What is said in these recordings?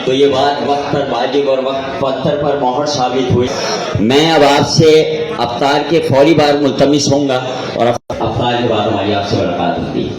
तो ये बात वक्त पर वाजिब और वक्त पत्थर पर मोहर साबित हुई। मैं अब आपसे अफ्तार के फौरी बाद मुल्तमिस होऊंगा और अफ्तार के बाद हमारी आपसे मुलाकात होगी।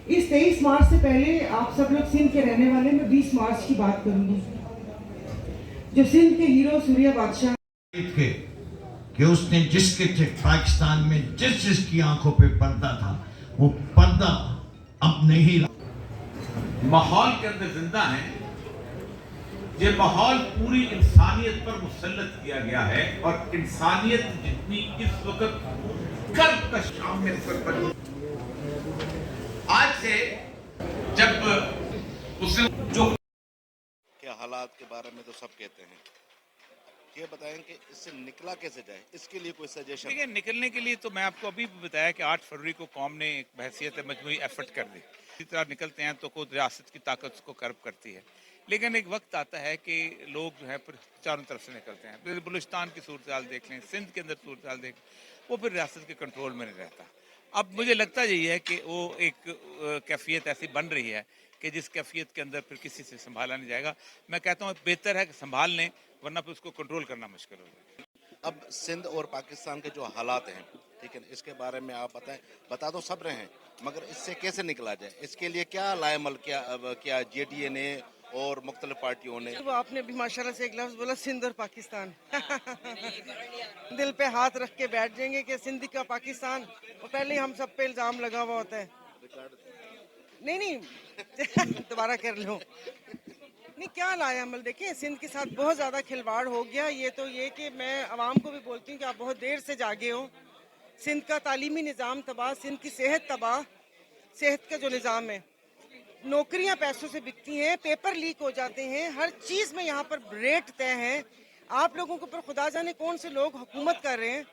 इस 23 मार्च से पहले आप सब लोग सिंध के रहने वाले, मैं 20 मार्च की बात करूंगी, जो सिंध के हीरो सूर्या बादशाह थे कि उसने जिसके पाकिस्तान में जिसकी आंखों पे पर्दा था, वो पर्दा अब नहीं रहा। माहौल के अंदर जिंदा है। ये माहौल पूरी इंसानियत पर मुसल्लत किया गया है और इंसानियत जितनी इस वक्त कर्ब का शामिल कर आज से जब उसे जो के हालात के बारे में तो सब कहते हैं, ये बताएं कि इससे निकला कैसे जाए, इसके लिए कोई सजेशन? देखिए, निकलने के लिए तो मैं आपको अभी भी बताया कि 8 फरवरी को कौम ने एक बहसियत मजमूई एफर्ट कर दी। इसी तरह निकलते हैं तो खुद रियासत की ताकत को कर्ब करती है, लेकिन एक वक्त आता है कि लोग जो है फिर चारों तरफ से निकलते हैं। फिर बलूचिस्तान की सूरत हाल देख लें, सिंध के अंदर सूरत हाल देख, वो फिर रियासत के कंट्रोल में नहीं रहता। अब मुझे लगता यही है कि वो एक कैफियत ऐसी बन रही है कि जिस कैफियत के अंदर फिर किसी से संभाला नहीं जाएगा। मैं कहता हूँ बेहतर है कि संभाल लें, वरना फिर उसको कंट्रोल करना मुश्किल हो जाएगा। अब सिंध और पाकिस्तान के जो हालात हैं, ठीक है, इसके बारे में आप बताएं। बता तो सब रहे हैं, मगर इससे कैसे निकला जाए, इसके लिए क्या लाएमल क्या JDA ने और मुख्तलिफ पार्टियों ने? वो आपने भी माशाल्लाह से एक लफ्ज बोला, सिंध और पाकिस्तान। दिल पे हाथ रख के बैठ जाएंगे कि सिंध का पाकिस्तान, और पहले ही हम सब पे इल्जाम लगा हुआ होता है। नहीं दोबारा कर लो। नहीं, क्या लाया अमल? देखिए, सिंध के साथ बहुत ज़्यादा खिलवाड़ हो गया। ये तो ये कि मैं आवाम को भी बोलती हूँ कि आप बहुत देर से जागे हो। सिंध का तालीमी निज़ाम तबाह, सिंध की सेहत तबाह, सेहत का जो निज़ाम है, नौकरियां पैसों से बिकती हैं, पेपर लीक हो जाते हैं, हर चीज़ में यहाँ पर रेट तय है। आप लोगों के ऊपर खुदा जाने कौन से लोग हुकूमत कर रहे हैं।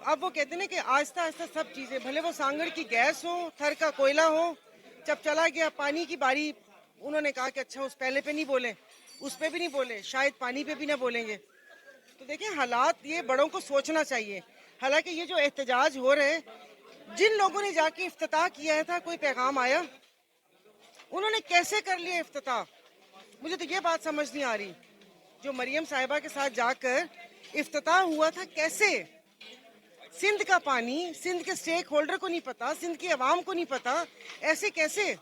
अब वो कहते हैं कि आहिस्ता आहिस्ता सब चीज़ें, भले वो सांगड़ की गैस हो, थर का कोयला हो, जब चला गया पानी की बारी, उन्होंने कहा कि अच्छा उस पहले पे नहीं बोले, उस पे भी नहीं बोले, शायद पानी पे भी ना बोलेंगे। तो देखिए, हालात ये बड़ों को सोचना चाहिए। हालांकि ये जो एहतजाज हो रहे, जिन लोगों ने जाके इफ्तिताह किया था, कोई पैगाम आया? उन्होंने कैसे कर लिया इफ्तिताह? मुझे तो ये बात समझ नहीं आ रही। जो मरियम साहिबा के साथ जाकर इफ्तिताह हुआ था, कैसे? सिंध का पानी सिंध के स्टेक होल्डर को नहीं पता, सिंध की आवाम को नहीं पता, ऐसे कैसे?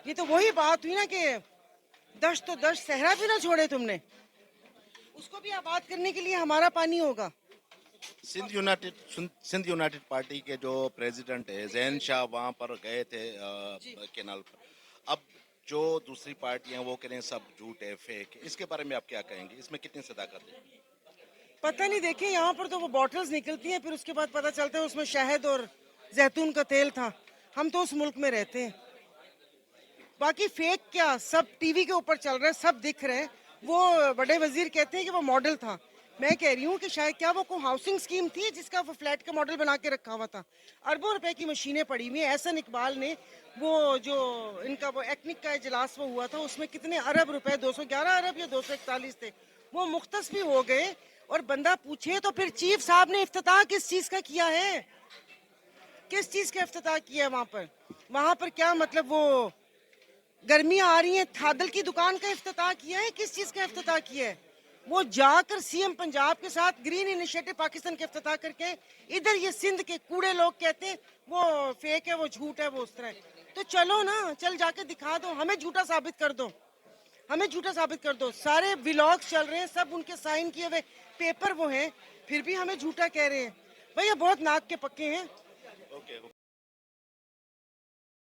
ये तो वही बात हुई ना कि दश्त तो दश्त, सहरा भी ना छोड़े तुमने। उसको भी आबाद करने के लिए हमारा पानी होगा। सिंध यूनाइटेड पार्टी के जो प्रेसिडेंट है जैन शाह वहाँ पर गए थे केनाल पर। अब जो दूसरी पार्टियां वो कह रहे हैं सब झूठ है, फेक है, इसके बारे में आप क्या कहेंगे? इसमें कितनी सदाकत है? पता नहीं। देखिए, यहाँ पर तो वो बॉटल्स निकलती हैं, फिर उसके बाद पता चलता है उसमें शहद और जैतून का तेल था। हम तो उस मुल्क में रहते हैं। बाकी फेक क्या, सब टीवी के ऊपर चल रहा है, सब दिख रहे हैं। वो बड़े वजीर कहते हैं कि वो मॉडल था। मैं कह रही हूँ कि शायद क्या वो कोई हाउसिंग स्कीम थी जिसका वो फ्लैट का मॉडल बना के रखा हुआ था। अरबों रुपए की मशीनें पड़ी हुई हैं। एहसन इकबाल ने वो जो इनका वो एक्निक का इजलास वो हुआ था, उसमें कितने अरब रुपए, 211 अरब या 241 थे, वो मुख्तस भी हो गए। और बंदा पूछे तो फिर चीफ साहब ने इफ्तिताह किस चीज का किया है? किस चीज का इफ्तिताह किया है वहां पर क्या मतलब? वो गर्मियां आ रही हैं, थादल की दुकान का इफ्तिताह किया है? किस चीज का इफ्तिताह किया है? वो जाकर सीएम पंजाब के साथ ग्रीन इनिशिएटिव पाकिस्तान के इफ्तिताह करके, इधर ये सिंध के कूड़े लोग कहते हैं वो फेक है, वो झूठ है, वो उस तरह। तो चलो ना, चल जाके दिखा दो, हमें झूठा साबित कर दो, हमें झूठा साबित कर दो। सारे व्लॉग्स चल रहे हैं, सब उनके साइन किए हुए पेपर वो हैं, फिर भी हमें झूठा कह रहे हैं। भैया बहुत नाक के पक्के हैं।